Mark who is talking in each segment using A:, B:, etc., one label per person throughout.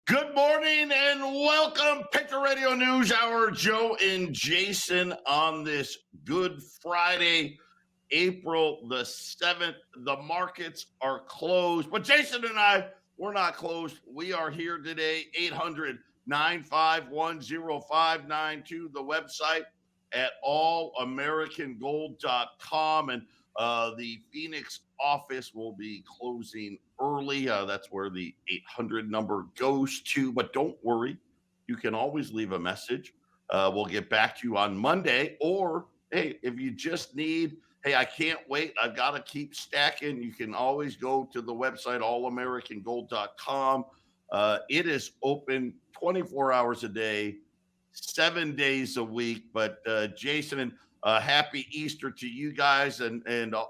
A: Good morning and welcome, Patriot Radio News Hour. Joe and Jason on this Good Friday, April the 7th. The markets are closed, but Jason and I, we're not closed. We are here today, 800-951-0592, the website at allamericangold.com. And the Phoenix office will be closing early. That's where the 800 number goes to. But don't worry, you can always leave a message. We'll get back to you on Monday. Or, hey, if you just need, hey, I can't wait, I've got to keep stacking, you can always go to the website, allamericangold.com. It is open 24 hours a day, 7 days a week. But Jason, and happy Easter to you guys and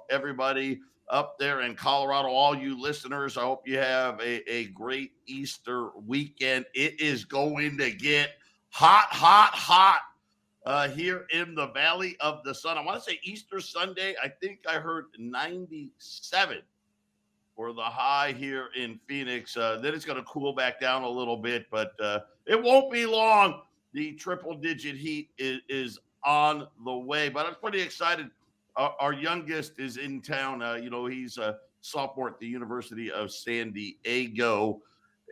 A: everybody up there in Colorado, all you listeners. I hope you have a great Easter weekend. It is going to get hot here in the Valley of the Sun. I want to say Easter Sunday, I think I heard 97 for the high here in Phoenix. Then it's going to cool back down a little bit, but it won't be long. The triple-digit heat is on the way, but I'm pretty excited. Our youngest is in town. He's a sophomore at the University of San Diego.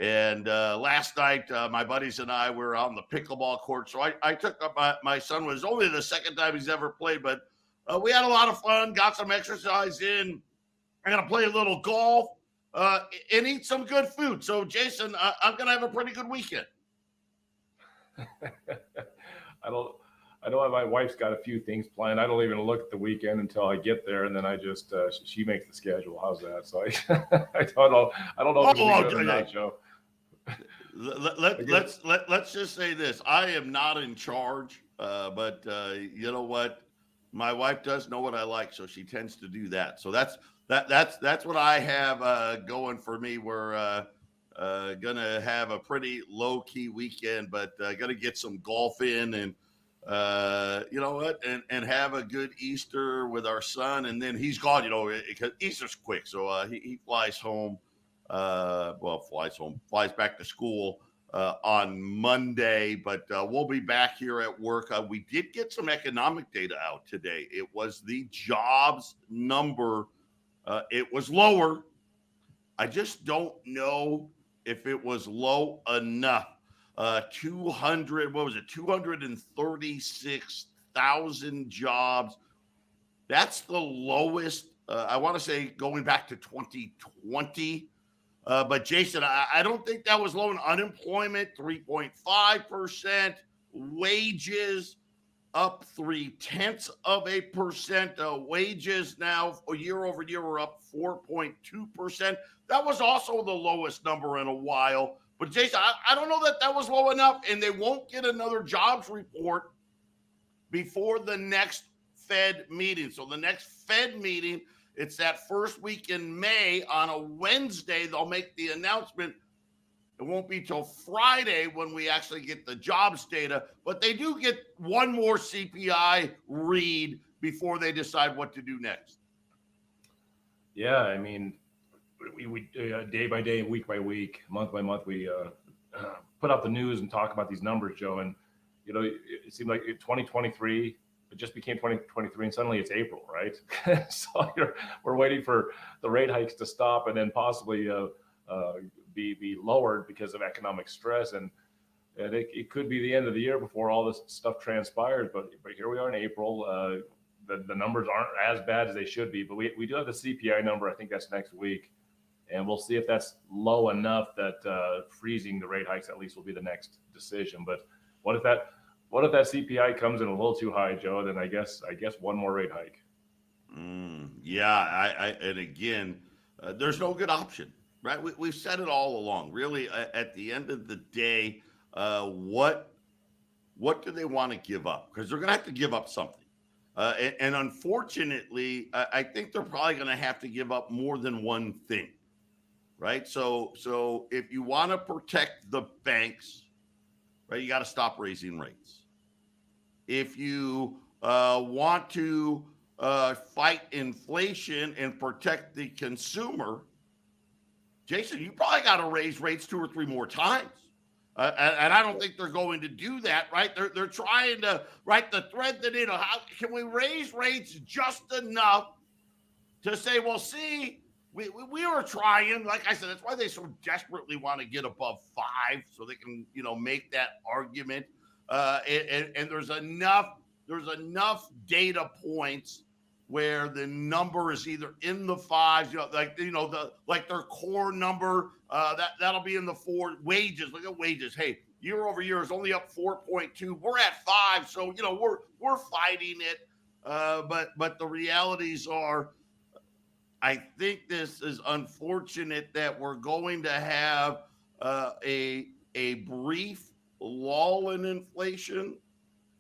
A: And last night, my buddies and I were on the pickleball court. So I took up my son. Was only the second time he's ever played, but we had a lot of fun, got some exercise in. I'm going to play a little golf and eat some good food. So, Jason, I'm going to have a pretty good weekend.
B: I know my wife's got a few things planned. I don't even look at the weekend until I get there, and then I just she makes the schedule. How's that? So I don't know. I don't know if it'll be good or not, Joe.
A: Let's just say this: I am not in charge, but you know what? My wife does know what I like, so she tends to do that. So that's what I have going for me. We're gonna have a pretty low key weekend, but gonna get some golf in and. You know what, and have a good Easter with our son, and then he's gone, because Easter's quick. So he flies home, flies back to school on Monday, but we'll be back here at work. We did get some economic data out today. It was the jobs number. It was lower. I just don't know if it was low enough. 236,000 jobs. That's the lowest, I want to say, going back to 2020. But Jason, I don't think that was low. In unemployment, 3.5%. Wages up 0.3%. Wages now year over year are up 4.2%. That was also the lowest number in a while. But, Jason, I don't know that was low enough, and they won't get another jobs report before the next Fed meeting. So the next Fed meeting, it's that first week in May. On a Wednesday, they'll make the announcement. It won't be till Friday when we actually get the jobs data, but they do get one more CPI read before they decide what to do next.
B: Yeah, I mean, we day by day, week by week, month by month, we put out the news and talk about these numbers, Joe. And, it seemed like 2023, it just became 2023, and suddenly it's April, right? So we're waiting for the rate hikes to stop and then possibly be lowered because of economic stress. And it could be the end of the year before all this stuff transpires. But here we are in April. The numbers aren't as bad as they should be. But we do have the CPI number. I think that's next week. And we'll see if that's low enough that freezing the rate hikes at least will be the next decision. But what if that CPI comes in a little too high, Joe? Then I guess one more rate hike.
A: Yeah, and again, there's no good option, right? We've said it all along. Really, at the end of the day, what do they want to give up? Because they're going to have to give up something. And unfortunately, I think they're probably going to have to give up more than one thing. Right. So if you want to protect the banks, right, you got to stop raising rates. If you want to fight inflation and protect the consumer, Jason, you probably got to raise rates 2 or 3 more times. And I don't think they're going to do that, right? They're trying to, right, the thread the needle. How can we raise rates just enough to say, well, see, we were trying. Like I said, that's why they so desperately want to get above 5 so they can, make that argument. And there's enough data points where the number is either in the 5s, like their core number, that'll be in the 4 wages. Look at wages. Hey, year over year is only up 4.2. We're at 5, so we're fighting it. But the realities are, I think this is unfortunate that we're going to have a brief lull in inflation.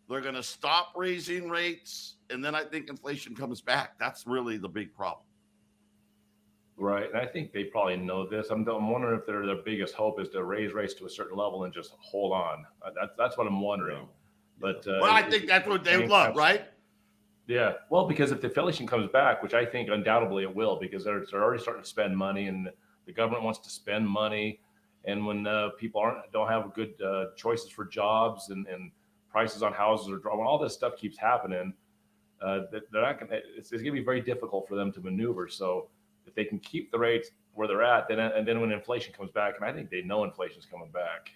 A: They're going to stop raising rates, and then I think inflation comes back. That's really the big problem.
B: Right, and I think they probably know this. I'm wondering if their biggest hope is to raise rates to a certain level and just hold on. That's what I'm wondering. But
A: well, I think that's what they would love, right?
B: Yeah, well, because if the inflation comes back, which I think undoubtedly it will, because they're already starting to spend money, and the government wants to spend money, and when people don't have good choices for jobs, and prices on houses are dropping, all this stuff keeps happening. They're not going. It's going to be very difficult for them to maneuver. So if they can keep the rates where they're at, then when inflation comes back, and I think they know inflation's coming back,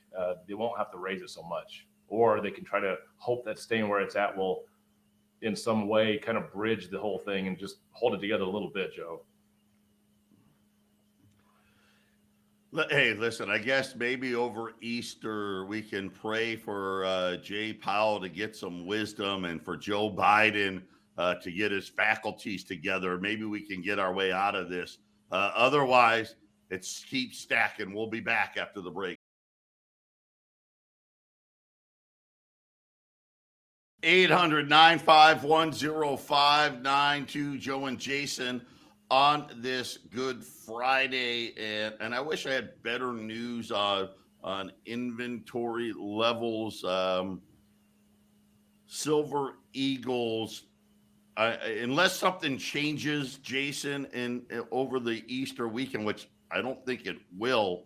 B: they won't have to raise it so much, or they can try to hope that staying where it's at will, in some way, kind of bridge the whole thing and just hold it together a little bit, Joe.
A: Hey, listen, I guess maybe over Easter we can pray for Jay Powell to get some wisdom and for Joe Biden to get his faculties together. Maybe we can get our way out of this. Otherwise, it's keep stacking. We'll be back after the break. 800-951-0592, Joe and Jason on this Good Friday. And I wish I had better news on inventory levels. Silver Eagles, unless something changes, Jason, in over the Easter weekend, which I don't think it will.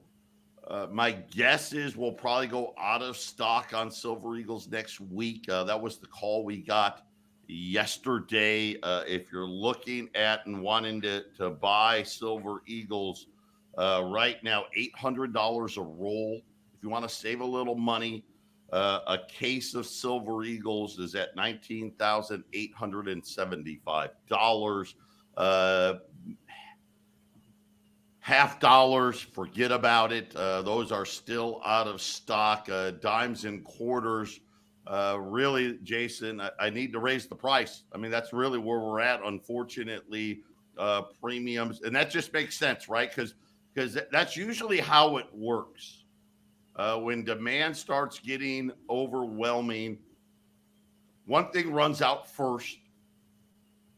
A: My guess is we'll probably go out of stock on Silver Eagles next week. That was the call we got yesterday. If you're looking at and wanting to buy Silver Eagles right now, $800 a roll. If you want to save a little money, a case of Silver Eagles is at $19,875. $50, forget about it. Those are still out of stock. Dimes and quarters. Really, Jason, I need to raise the price. I mean, that's really where we're at, unfortunately. Premiums, and that just makes sense, right? Because that's usually how it works. When demand starts getting overwhelming, one thing runs out first,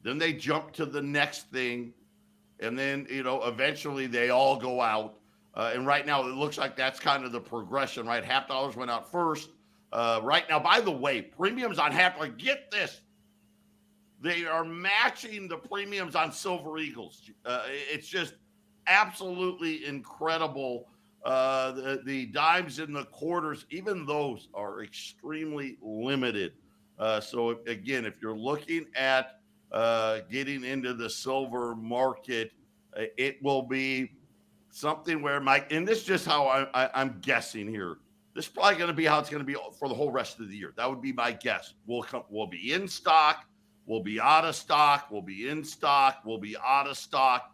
A: then they jump to the next thing, and then, eventually they all go out. And right now it looks like that's kind of the progression, right? $50 went out first. Right now, by the way, premiums on $50, get this. They are matching the premiums on Silver Eagles. It's just absolutely incredible. The dimes and the quarters, even those are extremely limited. So again, if you're looking at getting into the silver market, it will be something where and this is just how I'm guessing here. This is probably going to be how it's going to be for the whole rest of the year. That would be my guess. We'll be in stock. We'll be out of stock. We'll be in stock. We'll be out of stock.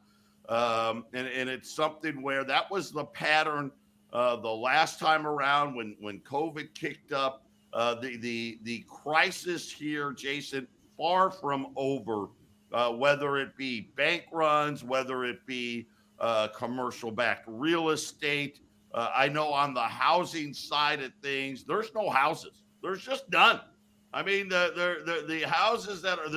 A: And it's something where that was the pattern the last time around when COVID kicked up. The crisis here, Jason, far from over, whether it be bank runs, whether it be commercial-backed real estate. I know on the housing side of things, there's no houses. There's just none. I mean, the houses that are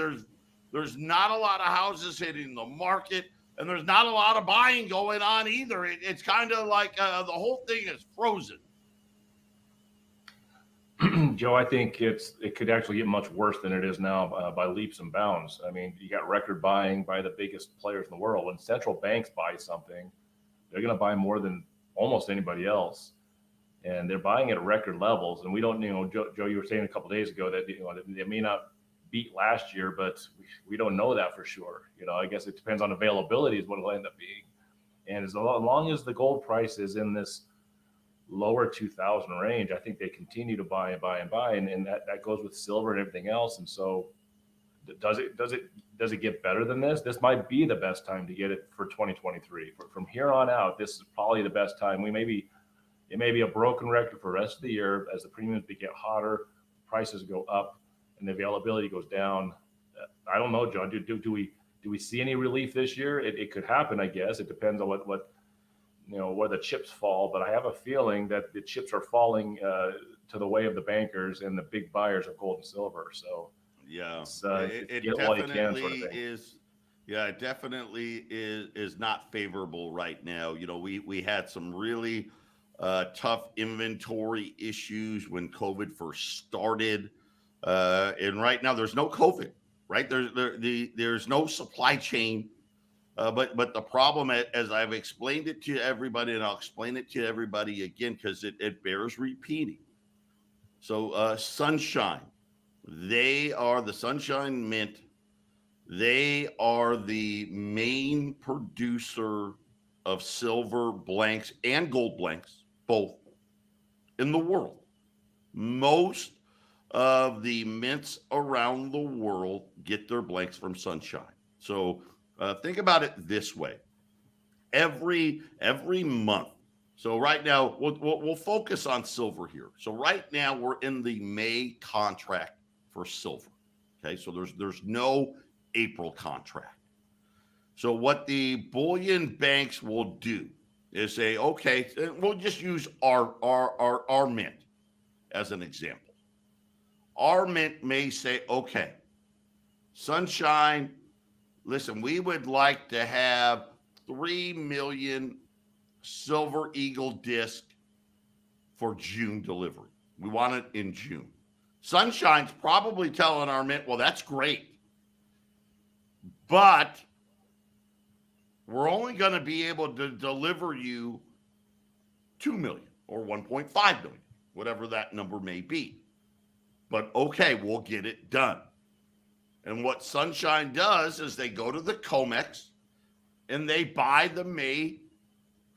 A: there's not a lot of houses hitting the market, and there's not a lot of buying going on either. It's kind of like the whole thing is frozen.
B: Joe, I think it could actually get much worse than it is now by leaps and bounds. I mean, you got record buying by the biggest players in the world. When central banks buy something, they're going to buy more than almost anybody else. and they're buying at record levels. And we don't, Joe, you were saying a couple of days ago that they may not beat last year, but we don't know that for sure. I guess it depends on availability is what it'll end up being. And as long as the gold price is in this lower 2000 range, I think they continue to buy and buy and buy, and that goes with silver and everything else. And so, does it get better than this? This might be the best time to get it for 2023. From here on out, this is probably the best time. It may be a broken record for the rest of the year as the premiums get hotter, prices go up, and the availability goes down. I don't know, John. Do we see any relief this year? It could happen, I guess. It depends on what where the chips fall. But I have a feeling that the chips are falling to the way of the bankers and the big buyers of gold and silver. So
A: yeah,
B: it definitely
A: is. Yeah, it definitely is not favorable right now. We had some really tough inventory issues when COVID first started, and right now there's no COVID. Right, there's no supply chain, but the problem, as I've explained it to everybody, and I'll explain it to everybody again because it bears repeating. So Sunshine, they are the Sunshine Mint. They are the main producer of silver blanks and gold blanks, both in the world. Most of the mints around the world get their blanks from Sunshine. So think about it this way: every month. So right now we'll focus on silver here. So right now we're in the May contract for silver. Okay, so there's no April contract. So what the bullion banks will do is say, okay, we'll just use our mint as an example. Our mint may say, okay, Sunshine, listen, we would like to have 3 million Silver Eagle disc for June delivery. We want it in June. Sunshine's probably telling our mint, well, that's great, but we're only going to be able to deliver you 2 million or 1.5 million, whatever that number may be. But okay, we'll get it done. And what Sunshine does is they go to the COMEX and they buy the May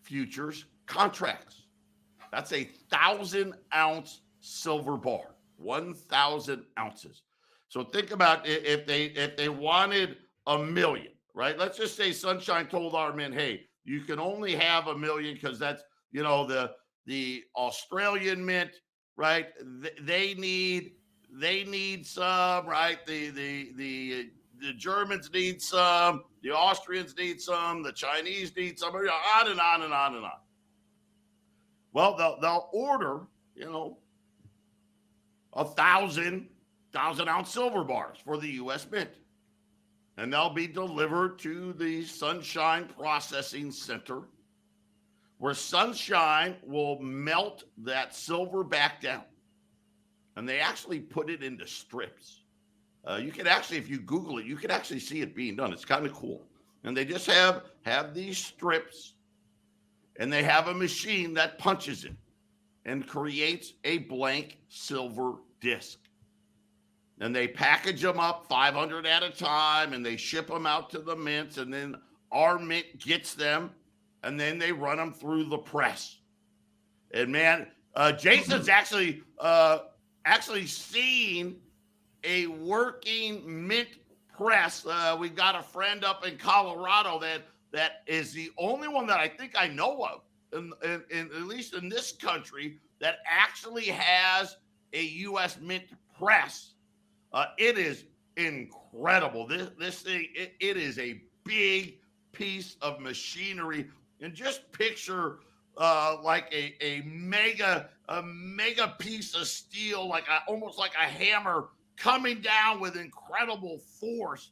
A: futures contracts. That's 1,000-ounce silver bar, 1,000 ounces. So think about if they wanted 1 million, right? Let's just say Sunshine told our men, hey, you can only have 1 million because that's, the Australian mint, right? They need some, right? The Germans need some, the Austrians need some, the Chinese need some, on and on and on and on. Well, they'll order, 1,000-ounce silver bars for the U.S. Mint, and they'll be delivered to the Sunshine Processing Center, where Sunshine will melt that silver back down. And they actually put it into strips. You can actually, if you Google it, you can actually see it being done. It's kind of cool. And they just have these strips, and they have a machine that punches it and creates a blank silver disc. And they package them up 500 at a time, and they ship them out to the mints, and then our mint gets them, and then they run them through the press. And man, Jason's actually seen a working mint press. We've got a friend up in Colorado that is the only one that I think I know of, in at least in this country, that actually has a U.S. mint press. It is incredible. This thing, it is a big piece of machinery. And just picture like a mega piece of steel, almost like a hammer, coming down with incredible force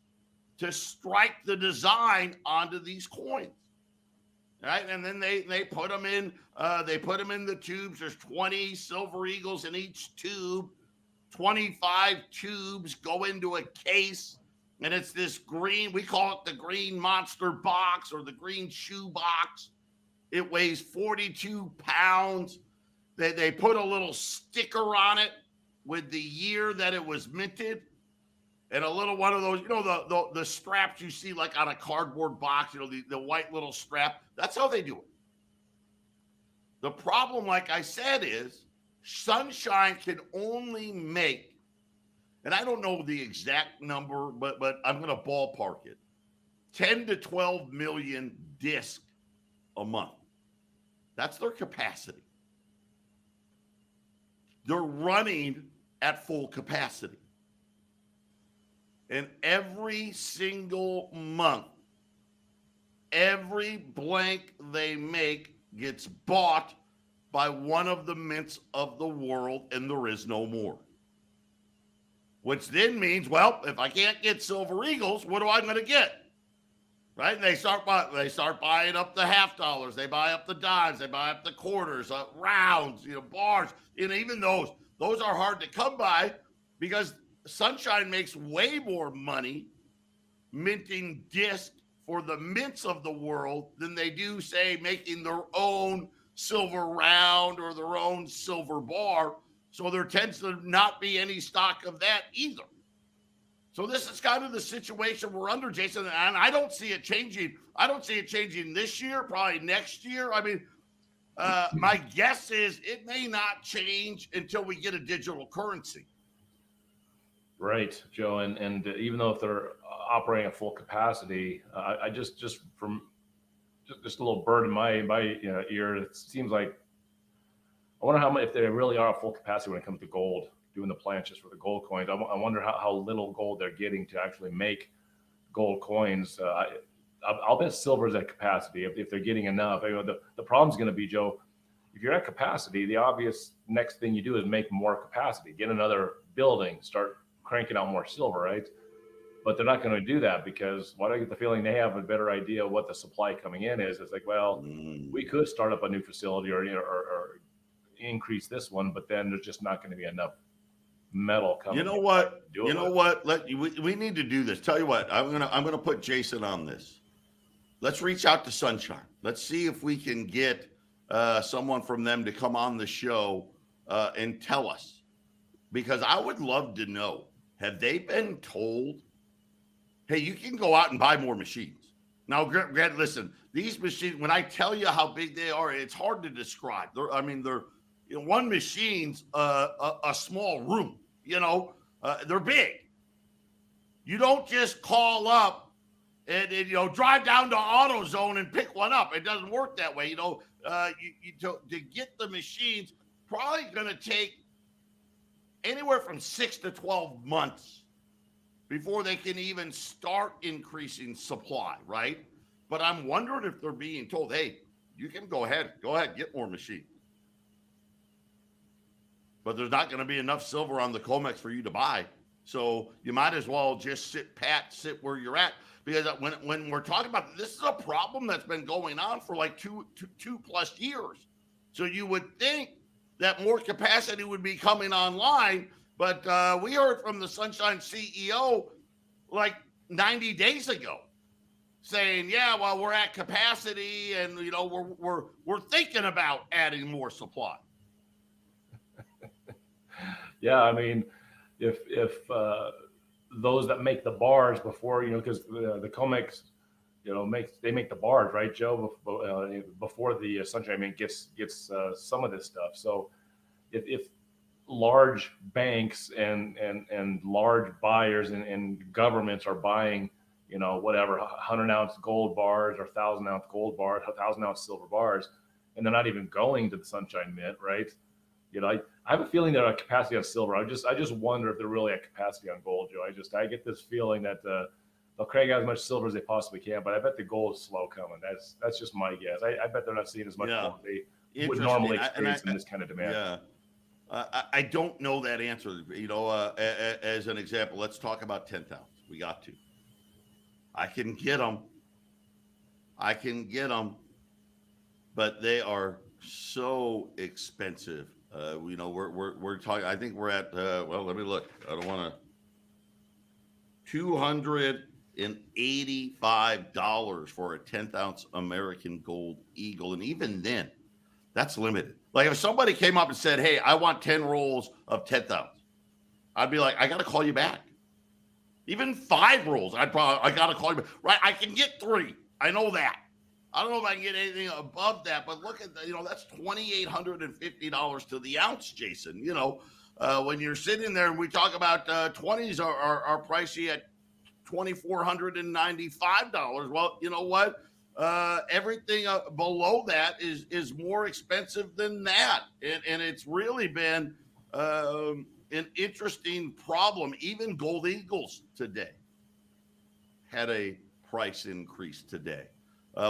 A: to strike the design onto these coins. Right, and then they put them in. They put them in the tubes. There's 20 silver eagles in each tube. 25 tubes go into a case, and it's this green. We call it the green monster box or the green shoe box. It weighs 42 pounds. They put a little sticker on it with the year that it was minted, and a little one of those, the straps you see like on a cardboard box, the white little strap. That's how they do it. The problem, like I said, is Sunshine can only make, and I don't know the exact number, but I'm going to ballpark it, 10 to 12 million discs a month. That's their capacity. They're running at full capacity. And every single month, every blank they make gets bought by one of the mints of the world, and there is no more. Which then means, well, if I can't get Silver Eagles, what am I going to get? Right? And they start buying up the half dollars. They buy up the dimes. They buy up the quarters, rounds, bars. And even those are hard to come by because Sunshine makes way more money minting discs for the mints of the world than they do, say, making their own silver round or their own silver bar. So there tends to not be any stock of that either. So this is kind of the situation we're under, Jason, and I don't see it changing. I don't see it changing this year, probably next year. I mean, my guess is it may not change until we get a digital currency.
B: Right, Joe, and even though if they're operating at full capacity, I just a little bird in my ear, it seems like I wonder how much, if they really are at full capacity when it comes to gold, doing the planches for the gold coins. I wonder how little gold they're getting to actually make gold coins. I'll bet silver's at capacity if they're getting enough. The problem's going to be, Joe, if you're at capacity, the obvious next thing you do is make more capacity, get another building, start cranking out more silver, right? But they're not going to do that because why do I get the feeling they have a better idea of what the supply coming in is? It's like, well, we could start up a new facility or increase this one, but then there's just not going to be enough metal coming.
A: You know what? We need to do this. Tell you what, I'm gonna put Jason on this. Let's reach out to Sunshine. Let's see if we can get someone from them to come on the show and tell us, because I would love to know. Have they been told, hey, you can go out and buy more machines? Now, Grant, listen, these machines, when I tell you how big they are, it's hard to describe. They're one machine's a small room. They're big. You don't just call up and drive down to AutoZone and pick one up. It doesn't work that way. To get the machines, probably going to take anywhere from 6 to 12 months before they can even start increasing supply, right? But I'm wondering if they're being told, hey, you can go ahead, get more machines. But there's not going to be enough silver on the COMEX for you to buy. So you might as well just sit where you're at. Because when we're talking about this is a problem that's been going on for like two plus years. So you would think that more capacity would be coming online. But we heard from the Sunshine CEO like 90 days ago saying, yeah, well, we're at capacity and, we're thinking about adding more supply.
B: Yeah, I mean, if those that make the bars before, because the COMEX, they make the bars, right, Joe, before the Sunshine gets some of this stuff. So if large banks and large buyers and governments are buying, whatever 100-ounce gold bars or 1,000-ounce gold bars, 1,000-ounce silver bars, and they're not even going to the Sunshine Mint, right? I have a feeling they're at capacity on silver. I just wonder if they're really at capacity on gold, Joe. I get this feeling that they'll crank out as much silver as they possibly can, but I bet the gold is slow coming. That's just my guess. I bet they're not seeing as much gold as they would normally experience in this kind of demand.
A: Yeah, I don't know that answer. As an example, let's talk about 10th ounce. We got to. I can get them, but they are so expensive. We're talking. I think we're at. Let me look. I don't want to. $285 for a 10th ounce American Gold Eagle, and even then, That's limited. Like if somebody came up and said, hey, I want 10 rolls of 10,000, I'd be like, I got to call you back. Even 5 rolls, I got to call you back. Right? I can get 3. I know that. I don't know if I can get anything above that, but look at that. That's $2,850 to the ounce, Jason. When you're sitting there and we talk about 20s are pricey at $2,495. Well, you know what? Everything below that is more expensive than that, and it's really been an interesting problem. Even Gold Eagles today had a price increase today,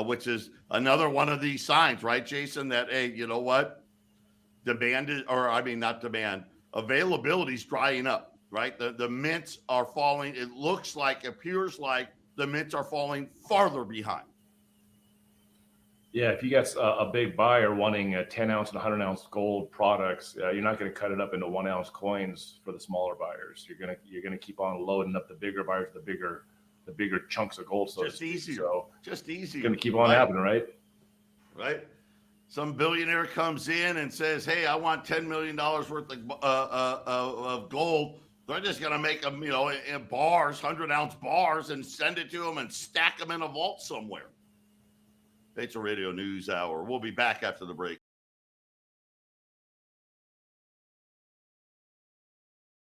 A: which is another one of these signs, right, Jason? That hey, you know what? Demand is, or I mean, not demand. Availability is drying up, right? The mints are falling. It appears like the mints are falling farther behind.
B: Yeah, if you got a big buyer wanting a 10 ounce and 100 ounce gold products, you're not going to cut it up into 1 ounce coins for the smaller buyers. You're gonna keep on loading up the bigger buyers, the bigger chunks of gold. So
A: just easier.
B: So
A: just easier.
B: It's going to keep on happening, right?
A: Right. Some billionaire comes in and says, hey, I want $10 million worth of gold. They're just going to make them, in bars, 100-ounce bars, and send it to them and stack them in a vault somewhere. Patriot Radio News Hour. We'll be back after the break.